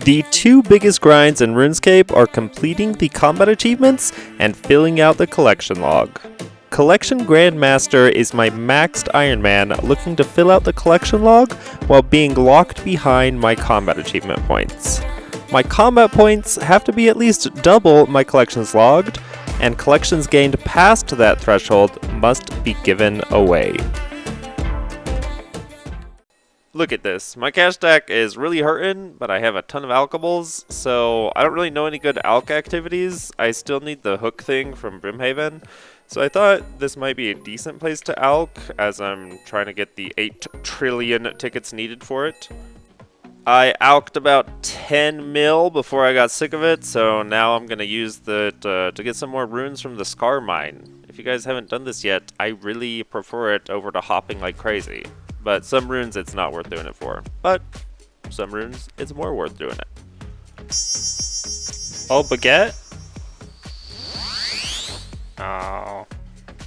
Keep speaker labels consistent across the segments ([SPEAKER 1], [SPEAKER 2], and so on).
[SPEAKER 1] The two biggest grinds in RuneScape are completing the combat achievements and filling out the collection log. Collection Grandmaster is my maxed Ironman looking to fill out the collection log while being locked behind my combat achievement points. My combat points have to be at least double my collections logged, and collections gained past that threshold must be given away. Look at this. My cash stack is really hurting, but I have a ton of alchables, so I don't really know any good alch activities. I still need the hook thing from Brimhaven, so I thought this might be a decent place to alch, as I'm trying to get the 8 trillion tickets needed for it. I alched about 10 mil before I got sick of it, so now I'm going to use it to get some more runes from the Scar Mine. If you guys haven't done this yet, I really prefer it over to hopping like crazy. But some runes it's not worth doing it for. But some runes it's more worth doing it. Oh, baguette? Oh.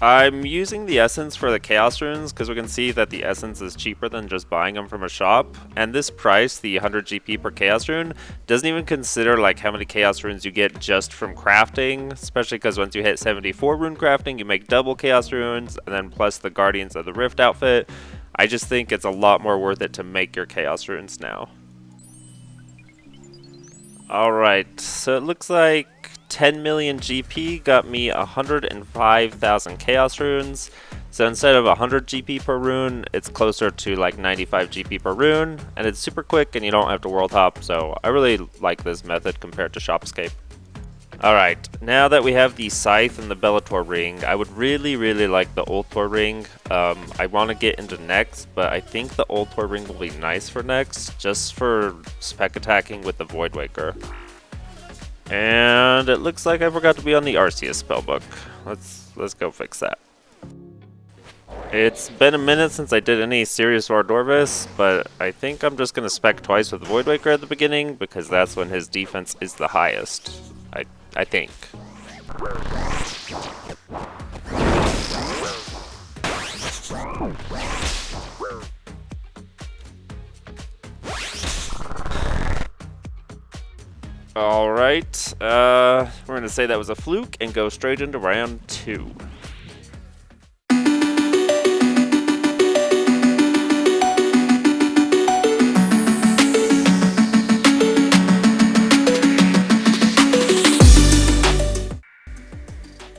[SPEAKER 1] I'm using the essence for the chaos runes because we can see that the essence is cheaper than just buying them from a shop. And this price, the 100 GP per chaos rune, doesn't even consider like how many chaos runes you get just from crafting. Especially because once you hit 74 rune crafting, you make double chaos runes, and then plus the Guardians of the Rift outfit. I just think it's a lot more worth it to make your chaos runes now. Alright, so it looks like 10 million GP got me 105,000 chaos runes. So instead of 100 GP per rune, it's closer to like 95 GP per rune, and it's super quick and you don't have to world hop, so I really like this method compared to Shopscape. Alright, now that we have the Scythe and the Bellator ring, I would really like the Ultor ring. I want to get into next, but I think the Ultor ring will be nice for next, just for spec attacking with the Voidwaker. And it looks like I forgot to be on the Arceus spellbook. Let's go fix that. It's been a minute since I did any serious Vardorvis, but I think I'm just going to spec twice with the Voidwaker at the beginning, because that's when his defense is the highest. I think. Alright, we're going to say that was a fluke and go straight into round 2.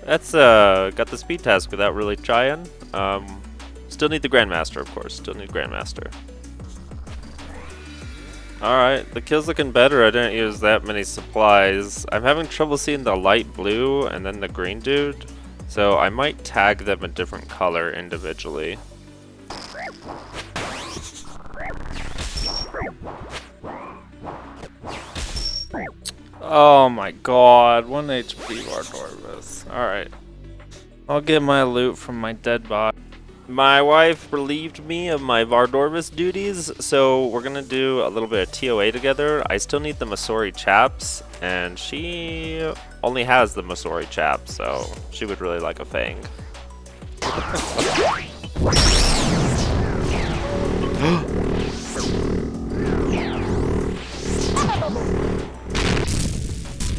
[SPEAKER 1] That's got the speed task without really trying. Still need the Grandmaster, of course. Still need Grandmaster. Alright, the kill's looking better. I didn't use that many supplies. I'm having trouble seeing the light blue and then the green dude, so I might tag them a different color individually. Oh my god, 1 HP Vardorvis. Alright. I'll get my loot from my dead body. My wife relieved me of my Vardorvis duties, so we're gonna do a little bit of TOA together. I still need the Masori chaps, and she only has the Masori chaps, so she would really like a Fang.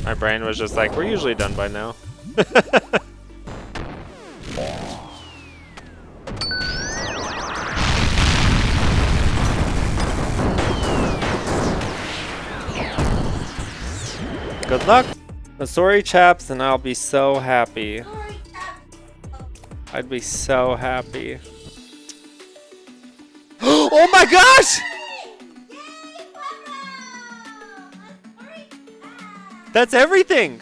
[SPEAKER 1] My brain was just like, we're usually done by now. Good luck! Masori chaps and I'll be so happy. I'd be so happy. Oh my gosh! That's everything!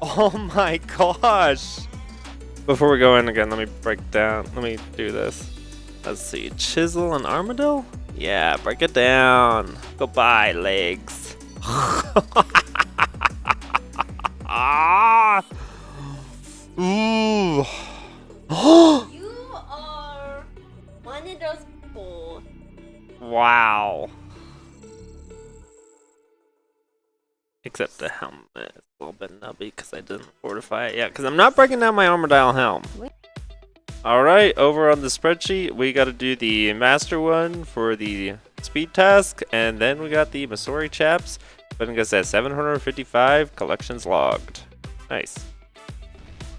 [SPEAKER 1] Oh my gosh! Before we go in again, let me break down. Let me do this. Let's see. Chisel and Armadillo? Yeah, break it down. Goodbye, legs. Ah! Ooh!
[SPEAKER 2] You are one of those people.
[SPEAKER 1] Wow. Except the helmet. It's a little bit nubby because I didn't fortify it yet. Because I'm not breaking down my Armadillo helm. Alright, over on the spreadsheet, we gotta do the master one for the speed task, and then we got the Masori chaps, putting us at 755 collections logged. Nice.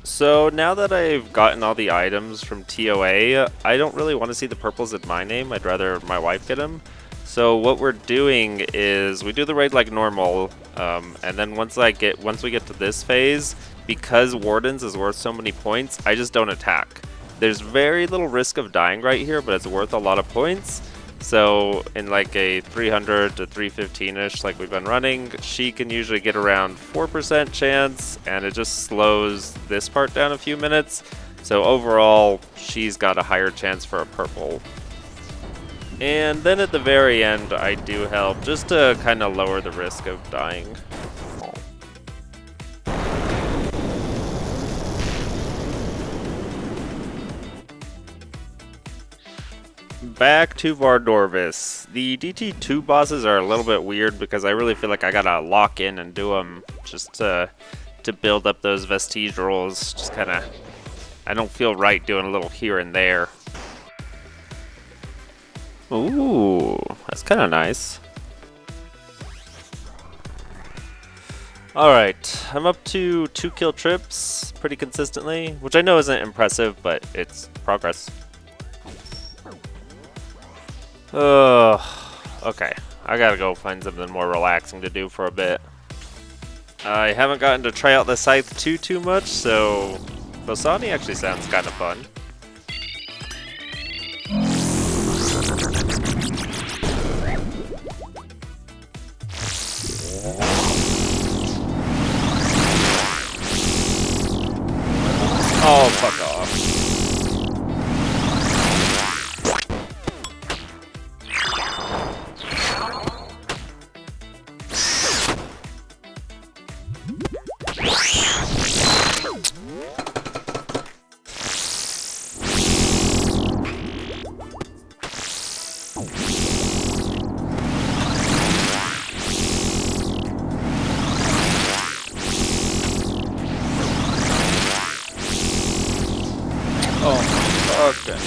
[SPEAKER 1] So now that I've gotten all the items from TOA, I don't really want to see the purples in my name, I'd rather my wife get them. So what we're doing is we do the raid like normal, and then once we get to this phase, because Wardens is worth so many points, I just don't attack. There's very little risk of dying right here, but it's worth a lot of points. So in like a 300 to 315-ish like we've been running, she can usually get around 4% chance, and it just slows this part down a few minutes. So overall, she's got a higher chance for a purple. And then at the very end, I do help just to kind of lower the risk of dying. Back to Vardorvis. The DT2 bosses are a little bit weird because I really feel like I gotta lock in and do them just to build up those vestige rolls. Just kind of, I don't feel right doing a little here and there. Ooh, that's kind of nice. Alright, I'm up to 2 kill trips pretty consistently, which I know isn't impressive, but it's progress. Okay, I gotta go find something more relaxing to do for a bit. I haven't gotten to try out the scythe too much, so Phosani actually sounds kind of fun. Oh, fuck off. Oh, okay.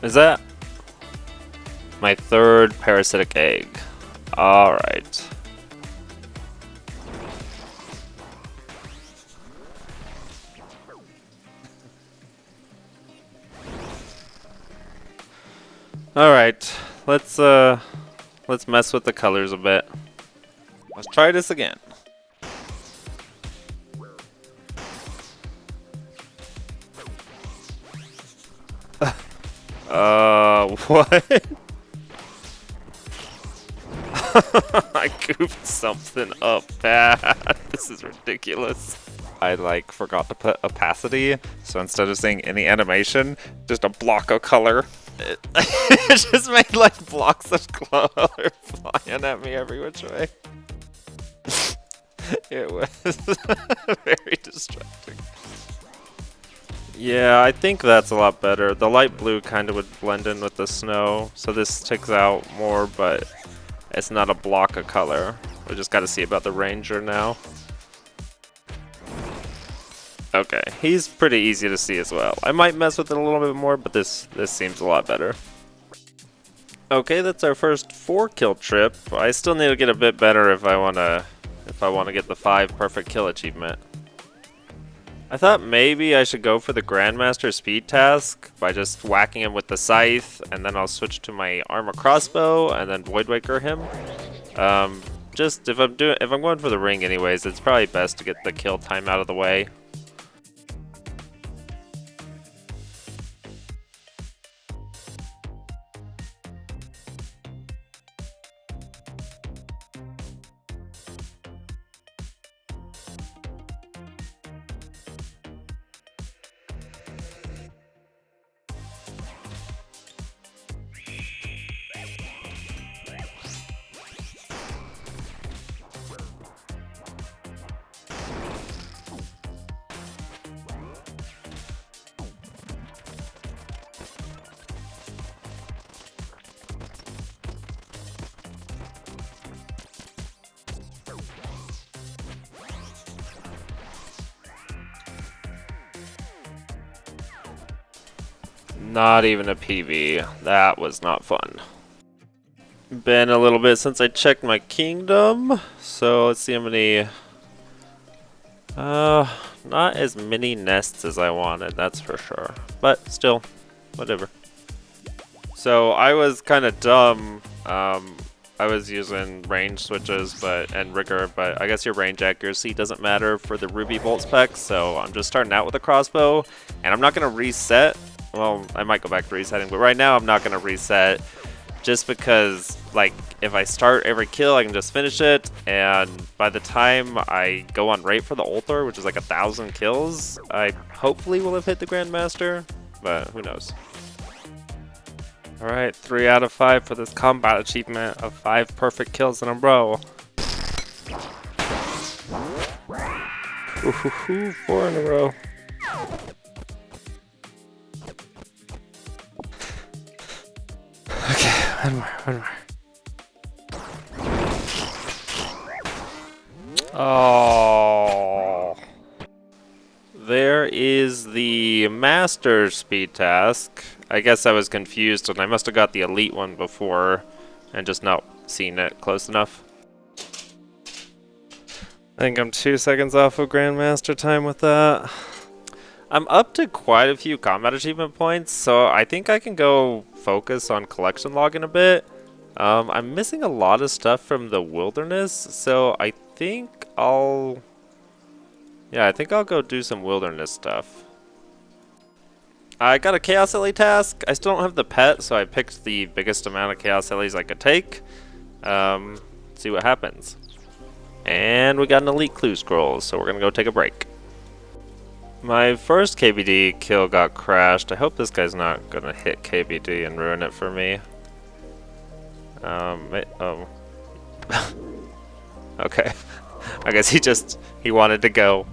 [SPEAKER 1] Is that my 3rd parasitic egg? Alright. Alright, let's mess with the colors a bit. Let's try this again. What? I goofed something up bad. This is ridiculous. I like forgot to put opacity, so instead of saying any animation, just a block of color. It just made like blocks of color flying at me every which way. It was very distracting. Yeah, I think that's a lot better. The light blue kind of would blend in with the snow, so this sticks out more, but it's not a block of color. We just got to see about the ranger now. Okay, he's pretty easy to see as well. I might mess with it a little bit more, but this seems a lot better. Okay, that's our first 4 kill trip. I still need to get a bit better if I wanna get the 5 perfect kill achievement. I thought maybe I should go for the Grandmaster speed task by just whacking him with the scythe, and then I'll switch to my armor crossbow and then Voidwaker him. Just if I'm going for the ring anyways, it's probably best to get the kill time out of the way. Not even a PV. That was not fun. Been a little bit since I checked my kingdom, so let's see how many. Not as many nests as I wanted, that's for sure. But still, whatever. So I was kind of dumb. I was using range switches and rigor, but I guess your range accuracy doesn't matter for the ruby bolt specs, so I'm just starting out with a crossbow, and I'm not going to reset. Well, I might go back to resetting, but right now I'm not going to reset just because, like, if I start every kill, I can just finish it, and by the time I go on rate for the altar, which is like 1,000 kills, I hopefully will have hit the Grandmaster, but who knows. Alright, 3 out of 5 for this combat achievement of 5 perfect kills in a row. Ooh, 4 in a row. Okay, one more. Oh. There is the master speed task. I guess I was confused and I must have got the elite one before and just not seen it close enough. I think I'm 2 seconds off of Grandmaster time with that. I'm up to quite a few combat achievement points, so I think I can go focus on collection logging a bit. I'm missing a lot of stuff from the wilderness, so I think I'll go do some wilderness stuff. I got a Chaos Ellie task. I still don't have the pet, so I picked the biggest amount of Chaos Ellies I could take. See what happens. And we got an elite clue scroll, so we're gonna go take a break. My first KBD kill got crashed. I hope this guy's not gonna hit KBD and ruin it for me. Okay. I guess he wanted to go.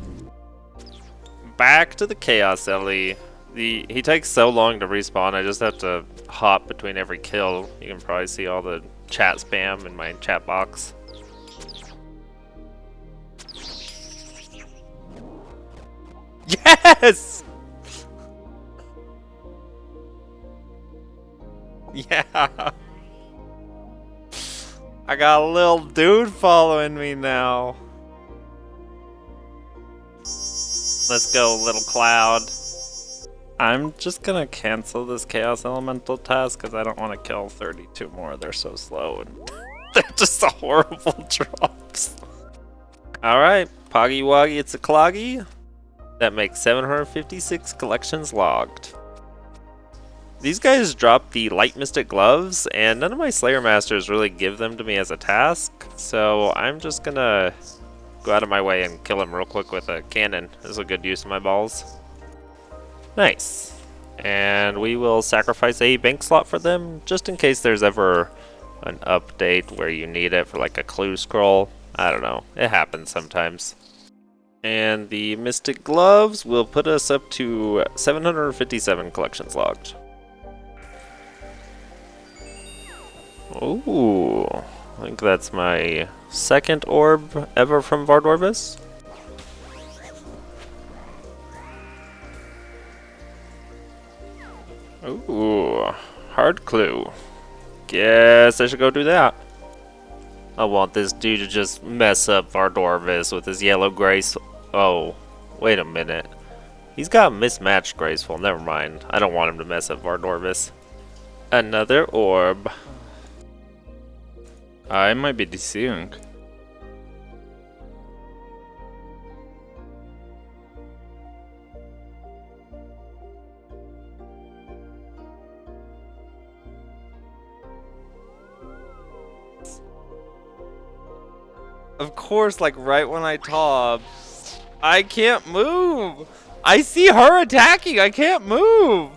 [SPEAKER 1] Back to the Chaos Ellie. He takes so long to respawn, I just have to hop between every kill. You can probably see all the chat spam in my chat box. Yes! Yeah! I got a little dude following me now. Let's go, little cloud. I'm just gonna cancel this Chaos Elemental task because I don't want to kill 32 more. They're so slow and they're just horrible drops. Alright, Poggy Woggy, it's a cloggy. That makes 756 collections logged. These guys dropped the Light Mystic Gloves, and none of my Slayer Masters really give them to me as a task, so I'm just gonna go out of my way and kill him real quick with a cannon. This is a good use of my balls. Nice. And we will sacrifice a bank slot for them, just in case there's ever an update where you need it for like a clue scroll. I don't know. It happens sometimes. And the Mystic Gloves will put us up to 757 collections logged. Ooh, I think that's my second orb ever from Vardorvis. Ooh, hard clue. Guess I should go do that. I want this dude to just mess up Vardorvis with his yellow grace. Oh, wait a minute. He's got mismatched graceful. Never mind. I don't want him to mess up Vardorvis. Another orb.
[SPEAKER 3] I might be deceiving.
[SPEAKER 1] Of course, like right when I top, I can't move. I see her attacking. I can't move.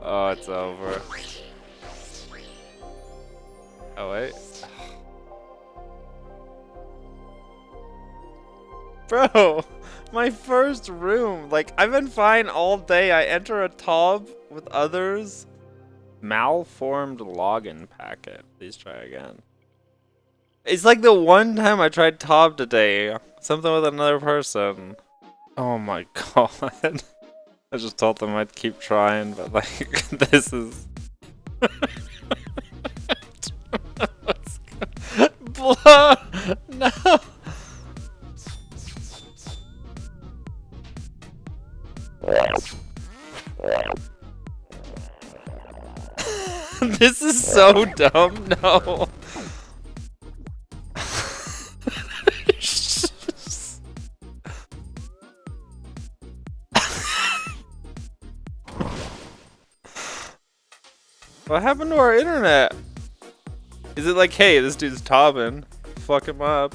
[SPEAKER 1] Oh, it's over. Oh, wait. Bro, my first room. Like, I've been fine all day. I enter a tub with others.
[SPEAKER 3] Malformed login packet. Please try again.
[SPEAKER 1] It's like the one time I tried Tob today. Something with another person.
[SPEAKER 3] Oh my god. I just told them I'd keep trying, but like, this is... Blow! No! This is so dumb, no! What happened to our internet? Is it like, hey, this dude's tobbing, fuck him up?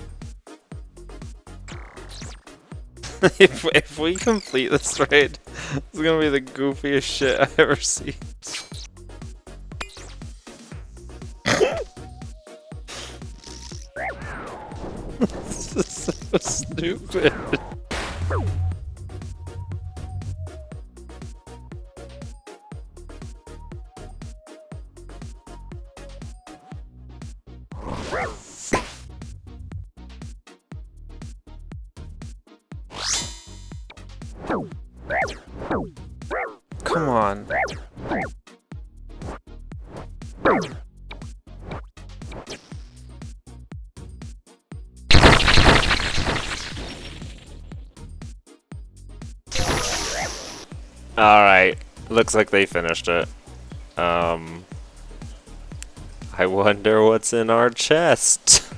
[SPEAKER 3] if we complete this raid, it's gonna be the goofiest shit I've ever seen. This is so stupid. Come on. Alright, looks like they finished it. I wonder what's in our chest.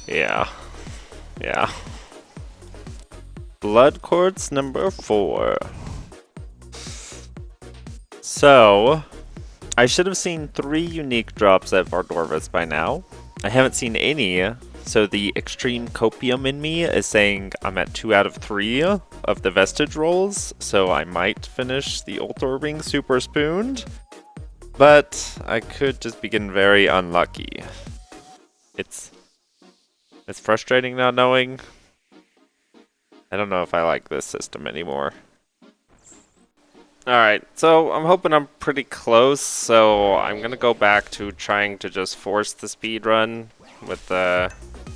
[SPEAKER 3] Yeah. Yeah. Blood quartz number 4. So, I should have seen 3 unique drops at Vardorvis by now. I haven't seen any, so the extreme copium in me is saying I'm at 2 out of 3 of the vestige rolls, so I might finish the Ultor Ring super spooned, but I could just be getting very unlucky. It's frustrating not knowing. I don't know if I like this system anymore. Alright, so I'm hoping I'm pretty close, so I'm gonna go back to trying to just force the speed run with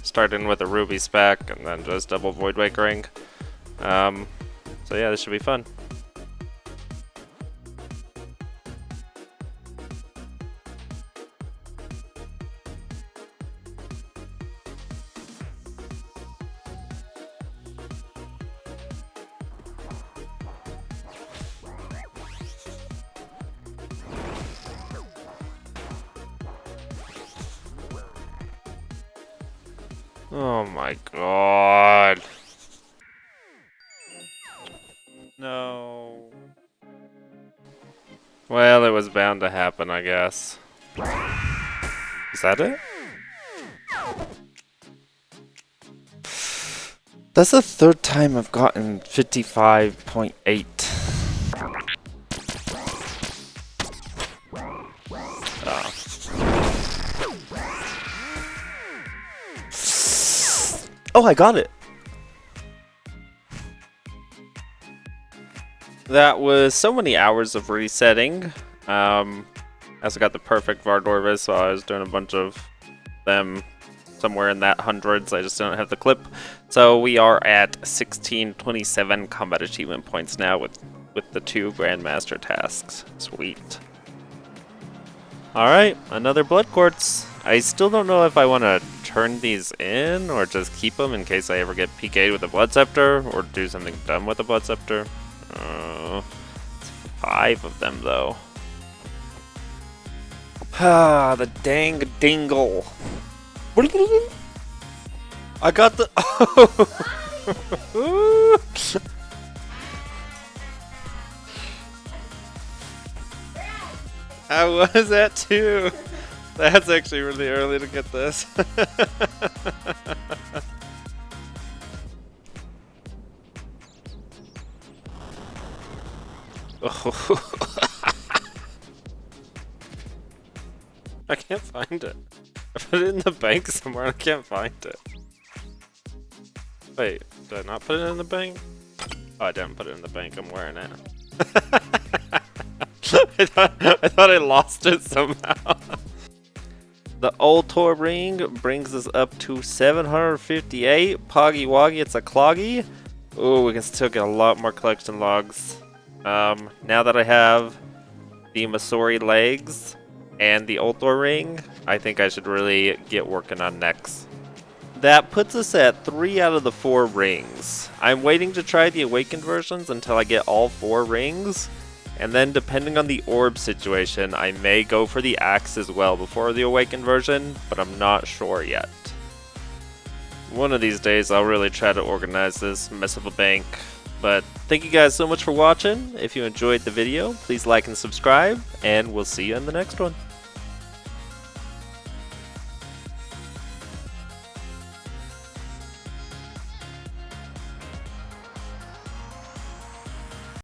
[SPEAKER 3] starting with a ruby spec and then just double void wakering. So yeah, this should be fun. Oh my god. No. Well, it was bound to happen, I guess. Is that it? That's the 3rd time I've gotten 55.8. Oh, I got it! That was so many hours of resetting. I also got the perfect Vardorvis, so I was doing a bunch of them somewhere in that hundreds. I just don't have the clip. So we are at 1627 combat achievement points now with the 2 Grandmaster tasks. Sweet. Alright, another blood quartz. I still don't know if I want to turn these in or just keep them in case I ever get PK'd with a blood scepter or do something dumb with a blood scepter. 5 of them though. Ah, the dang dingle. I got the. I was at 2. That's actually really early to get this. I can't find it. I put it in the bank somewhere and I can't find it. Wait, did I not put it in the bank? Oh, I didn't put it in the bank. I'm wearing it. I thought I lost it somehow. The Ultor Ring brings us up to 758. Poggy Woggy, it's a cloggy.
[SPEAKER 1] Ooh, we can still get a lot more collection logs. Now that I have the Masori legs and the Ultor ring, I think I should really get working on next. That puts us at 3 out of the 4 rings. I'm waiting to try the awakened versions until I get all 4 rings, and then depending on the orb situation, I may go for the axe as well before the awakened version, but I'm not sure yet. One of these days I'll really try to organize this mess of a bank. But thank you guys so much for watching. If you enjoyed the video, please like and subscribe, and we'll see you in the next one.